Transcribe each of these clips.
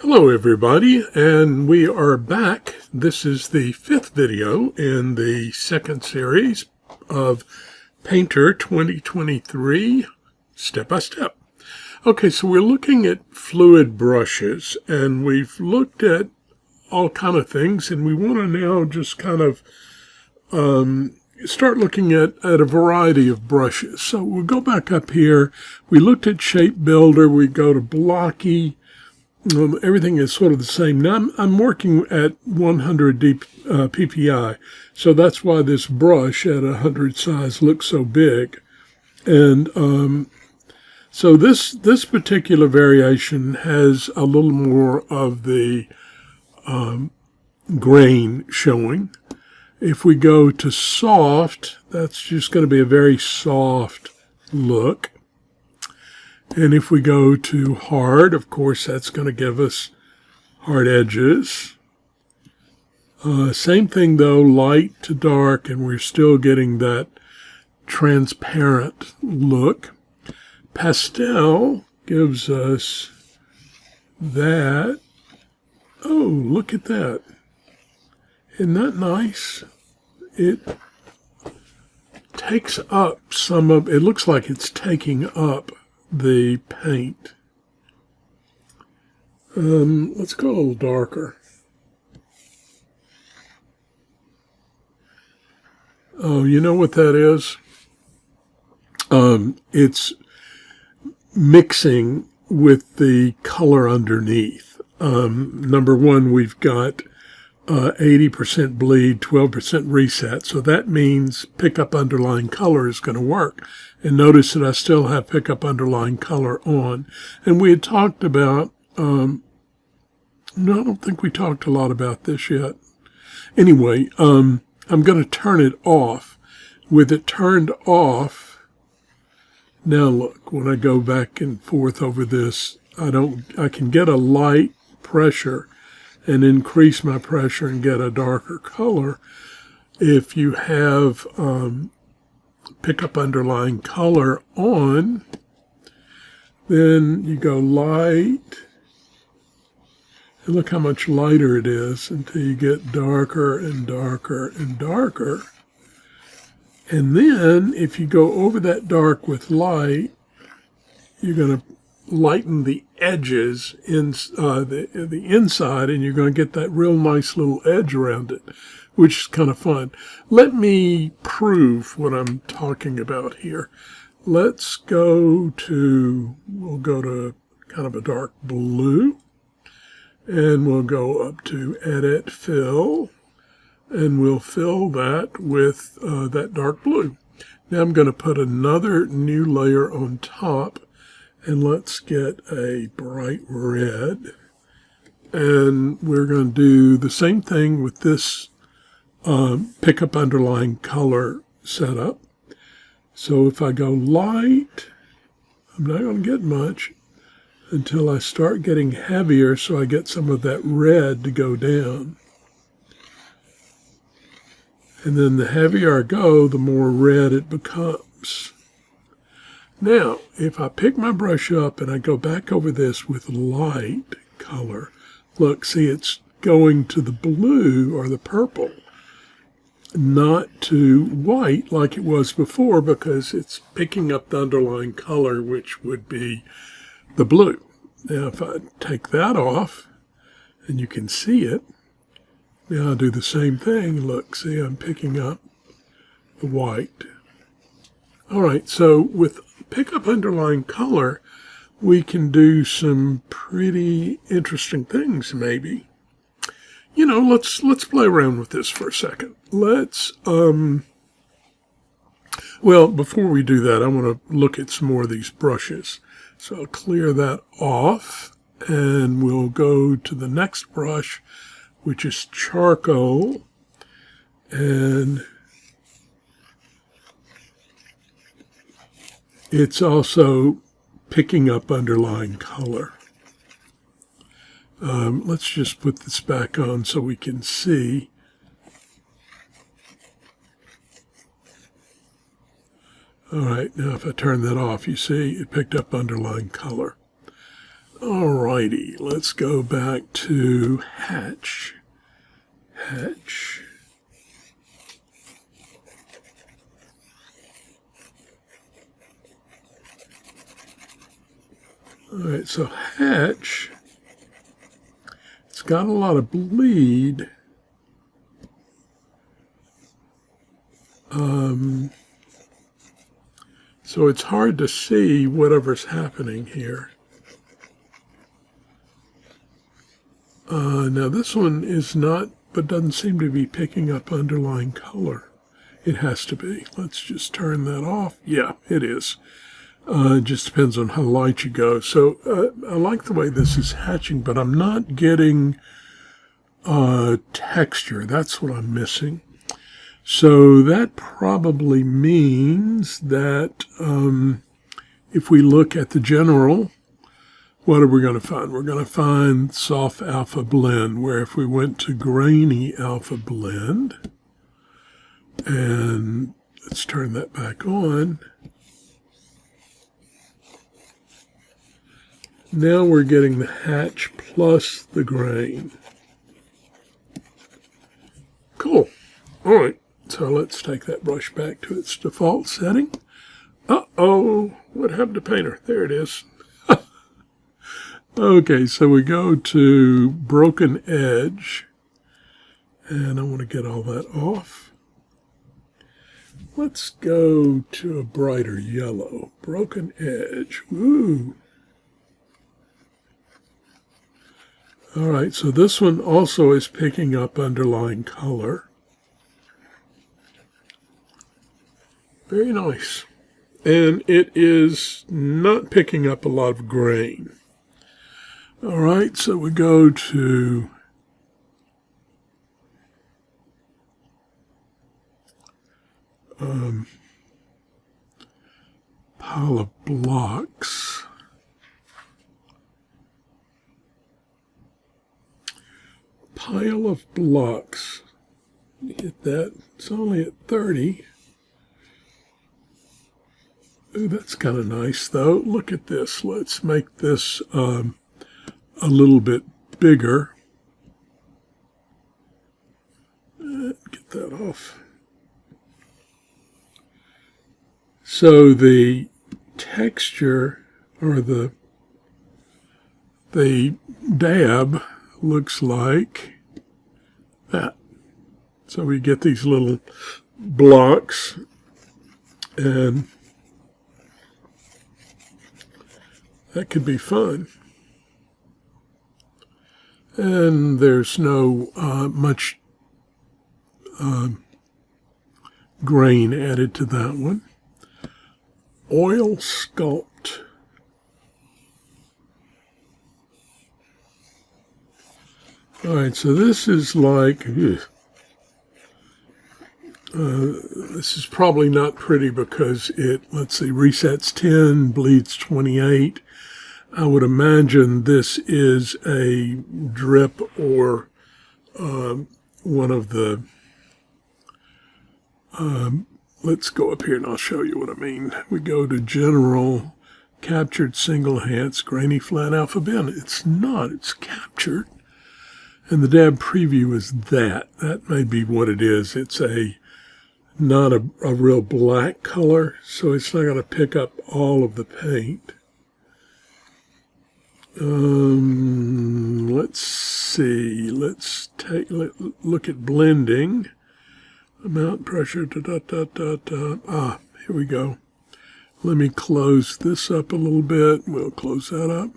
Hello everybody, and we are back. This is the fifth video in the second series of Painter 2023 Step by Step. Okay, so we're looking at fluid brushes, and we've looked at all kind of things, and we want to now just kind of start looking at a variety of brushes. So we'll go back up here. We looked at Shape Builder. We go to Blocky. Everything is sort of the same. Now I'm working at 100 ppi, so that's why this brush at 100 size looks so big. And so this particular variation has a little more of the grain showing. If we go to soft, that's just going to be a very soft look. And if we go to hard, of course, that's going to give us hard edges. Same thing though, light to dark, and we're still getting that transparent look. Pastel gives us that. Oh, look at that. Isn't that nice? It takes up some of, it looks like it's taking up the paint. Let's go a little darker. Oh, you know what that is? It's mixing with the color underneath. Number one, we've got 80% bleed, 12% reset. So that means pickup underlying color is going to work. And notice that I still have pickup underlying color on. And we had talked about, no, I don't think we talked a lot about this yet. Anyway, I'm going to turn it off. With it turned off, now look, when I go back and forth over this, I can get a light pressure and increase my pressure and get a darker color. If you have pickup underlying color on, then you go light, and look how much lighter it is until you get darker and darker and darker. And then if you go over that dark with light, you're going to lighten the edges in the inside, and you're going to get that real nice little edge around it, which is kind of fun. Let me prove what I'm talking about here. Let's go to, we'll go to kind of a dark blue, and we'll go up to Edit Fill, and we'll fill that with that dark blue. Now I'm going to put another new layer on top, and let's get a bright red. And we're going to do the same thing with this pickup underlying color setup. So if I go light, I'm not going to get much until I start getting heavier, so I get some of that red to go down. And then the heavier I go, the more red it becomes. Now, if I pick my brush up and I go back over this with light color, look, see, it's going to the blue or the purple, not to white like it was before, because it's picking up the underlying color, which would be the blue. Now, if I take that off, and you can see it, now I'll do the same thing. Look, see, I'm picking up the white. All right, so with pickup underlying color, we can do some pretty interesting things, maybe. You know, let's play around with this for a second. Let's, well, before we do that, I want to look at some more of these brushes. So I'll clear that off, and we'll go to the next brush, which is charcoal, and it's also picking up underlying color. Let's just put this back on so we can see. All right, now if I turn that off, you see it picked up underlying color. Alrighty, let's go back to hatch. Hatch. Alright, so hatch, it's got a lot of bleed. So it's hard to see whatever's happening here. Now this one is not, but doesn't seem to be picking up underlying color. It has to be. Let's just turn that off. Yeah, it is. It just depends on how light you go. So I like the way this is hatching, but I'm not getting texture. That's what I'm missing. So that probably means that if we look at the general, what are we going to find? We're going to find soft alpha blend, where if we went to grainy alpha blend, and let's turn that back on. Now we're getting the hatch plus the grain. Cool. All right. So let's take that brush back to its default setting. Uh-oh, what happened to Painter? There it is. Okay, so we go to broken edge, and I want to get all that off. Let's go to a brighter yellow. Broken edge. Ooh. All right, so this one also is picking up underlying color. Very nice. And it is not picking up a lot of grain. All right, so we go to pile of blocks. Pile of blocks. Hit that. It's only at 30. Ooh, that's kind of nice, though. Look at this. Let's make this a little bit bigger. Get that off. So the texture, or the dab, looks like that. So we get these little blocks, and that could be fun. And there's no much grain added to that one. Oil sculpt. All right, so this is like, this is probably not pretty because it, let's see, resets 10, bleeds 28. I would imagine this is a drip or one of the, let's go up here and I'll show you what I mean. We go to General, Captured Single Enhanced Grainy Flat Alpha Blend. It's not, it's captured. And the dab preview is that. That may be what it is. It's not a real black color, so it's not going to pick up all of the paint. Let's see. Let's look at blending. Amount, pressure, here we go. Let me close this up a little bit. We'll close that up.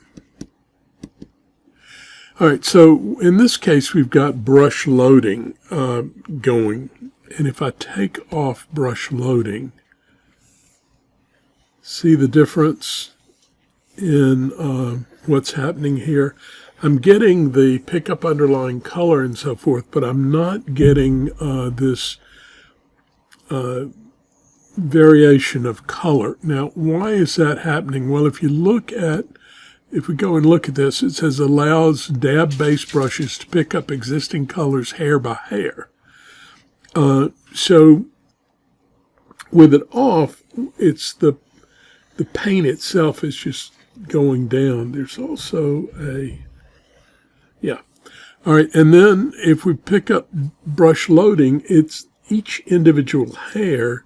All right, so in this case, we've got brush loading going. And if I take off brush loading, see the difference in what's happening here? I'm getting the pickup underlying color and so forth, but I'm not getting this variation of color. Now, why is that happening? Well, if we go and look at this, it says allows dab-based brushes to pick up existing colors hair by hair. So with it off, it's the paint itself is just going down. There's also a, yeah. All right, and then if we pick up brush loading, it's each individual hair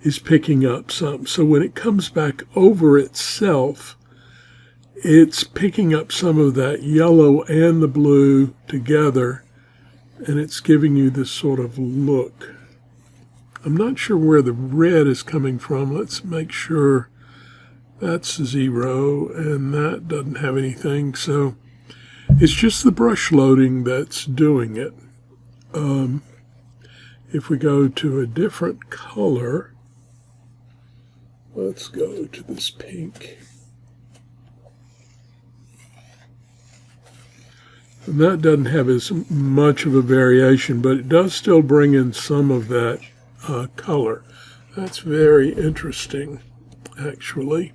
is picking up some. So when it comes back over itself, it's picking up some of that yellow and the blue together, and it's giving you this sort of look. I'm not sure where the red is coming from. Let's make sure that's 0, and that doesn't have anything. So it's just the brush loading that's doing it. If we go to a different color, let's go to this pink. And that doesn't have as much of a variation, but it does still bring in some of that color. That's very interesting, actually.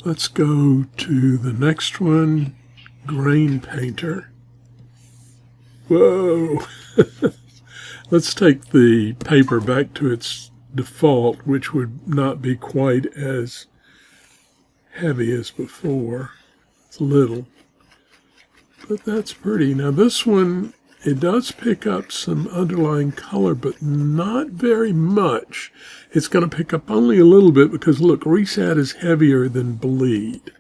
Let's go to the next one, Grain Painter. Whoa! Let's take the paper back to its default, which would not be quite as heavy as before. It's little, but that's pretty. Now this one, it does pick up some underlying color, but not very much. It's going to pick up only a little bit because, look, Resat is heavier than Bleed.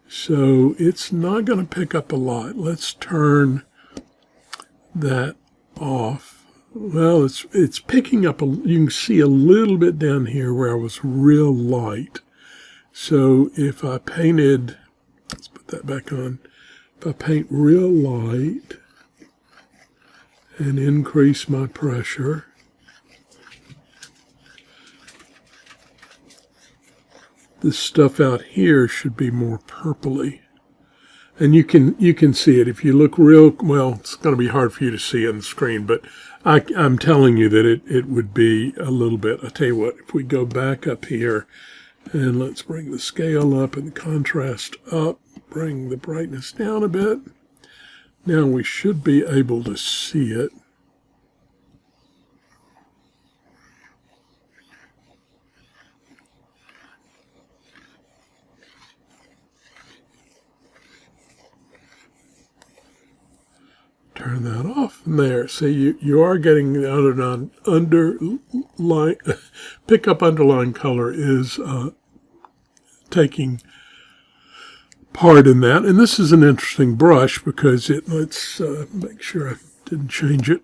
So it's not going to pick up a lot. Let's turn that off. Well, it's picking up, you can see a little bit down here where I was real light. So if I painted, let's put that back on. If I paint real light and increase my pressure, this stuff out here should be more purpley. And you can see it. If you look real, well, it's going to be hard for you to see on the screen, but I'm telling you that it would be a little bit. I'll tell you what, if we go back up here, and let's bring the scale up and the contrast up, bring the brightness down a bit. Now we should be able to see it. Turn that off from there. See, you are getting the underline, pick up underlying color is taking part in that. And this is an interesting brush because let's make sure I didn't change it.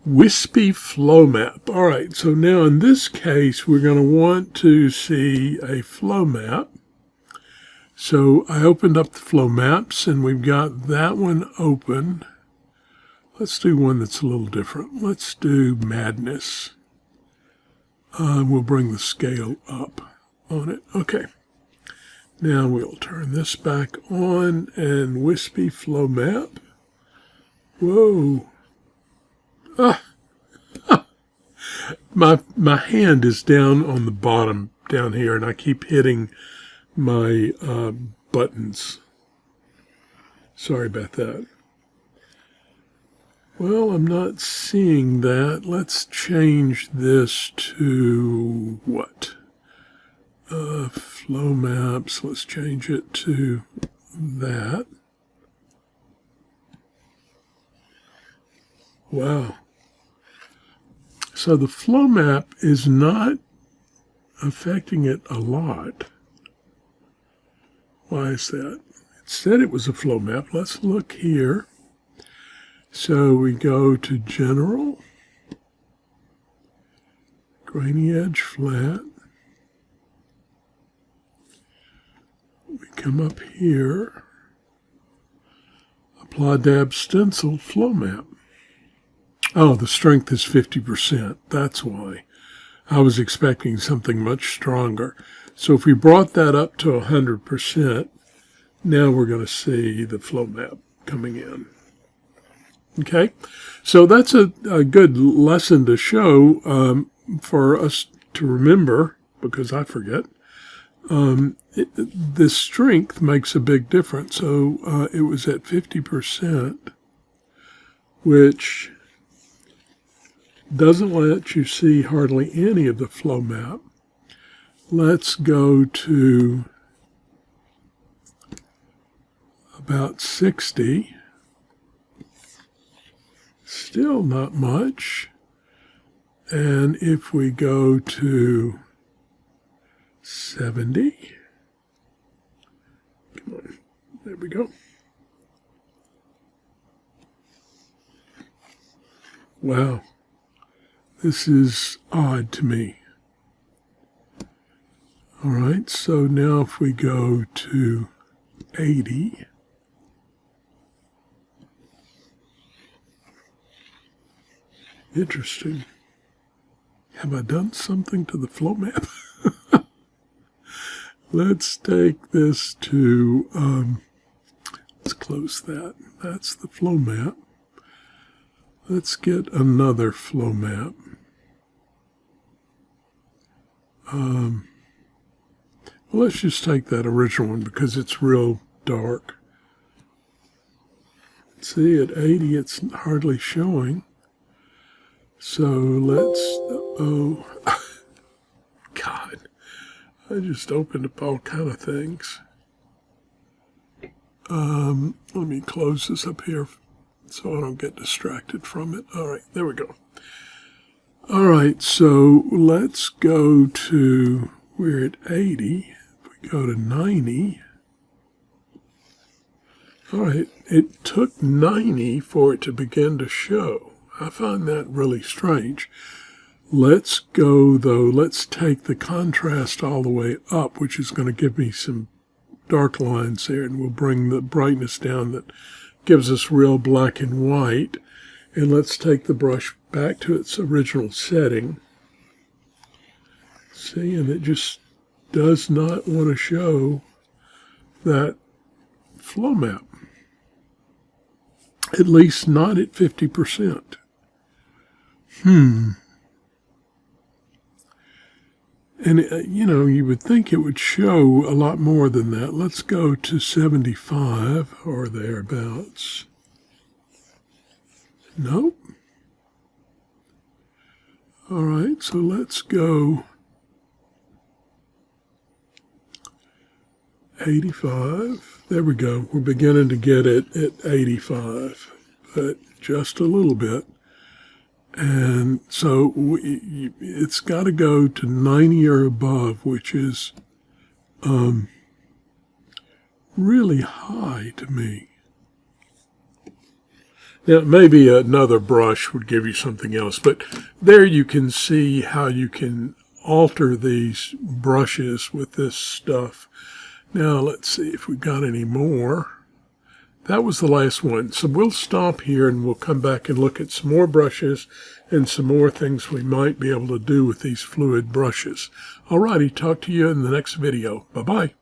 Wispy Flow Map. All right, so now in this case, we're going to want to see a flow map. So I opened up the flow maps and we've got that one open. Let's do one that's a little different. Let's do Madness. We'll bring the scale up on it. Okay. Now we'll turn this back on and Wispy Flow Map. Whoa. My hand is down on the bottom down here and I keep hitting my buttons. Sorry about that. Well, I'm not seeing that. Let's change this to what? Flow maps. Let's change it to that. Wow. So the flow map is not affecting it a lot. Why is that? It said it was a flow map. Let's look here. So we go to General, Grainy Edge Flat. We come up here, Apply Dab Stencil Flow Map. Oh, the strength is 50%. That's why. I was expecting something much stronger. So if we brought that up to 100%, now we're going to see the flow map coming in. Okay, so that's a good lesson to show for us to remember, because I forget. This strength makes a big difference. So it was at 50%, which doesn't let you see hardly any of the flow map. let's go to about 60. Still not much. And if we go to 70, come on, there we go. Wow, this is odd to me. All right, so now if we go to 80, interesting. Have I done something to the flow map? Let's take this to, let's close that. That's the flow map. Let's get another flow map. Well, let's just take that original one because it's real dark. See, at 80, it's hardly showing. So let's, oh, God, I just opened up all kind of things. Let me close this up here so I don't get distracted from it. All right, there we go. All right, so let's go to, we're at 80. If we go to 90, all right, it took 90 for it to begin to show. I find that really strange. Let's go, though, let's take the contrast all the way up, which is going to give me some dark lines there, and we'll bring the brightness down that gives us real black and white. And let's take the brush back to its original setting. See, and it just does not want to show that flow map, at least not at 50%. And, you know, you would think it would show a lot more than that. Let's go to 75 or thereabouts. Nope. All right, so let's go 85. There we go. We're beginning to get it at 85, but just a little bit. And so it's got to go to 90 or above, which is really high to me. Now, maybe another brush would give you something else, but there you can see how you can alter these brushes with this stuff. Now, let's see if we've got any more. That was the last one. So we'll stop here and we'll come back and look at some more brushes and some more things we might be able to do with these fluid brushes. Alrighty, talk to you in the next video. Bye-bye.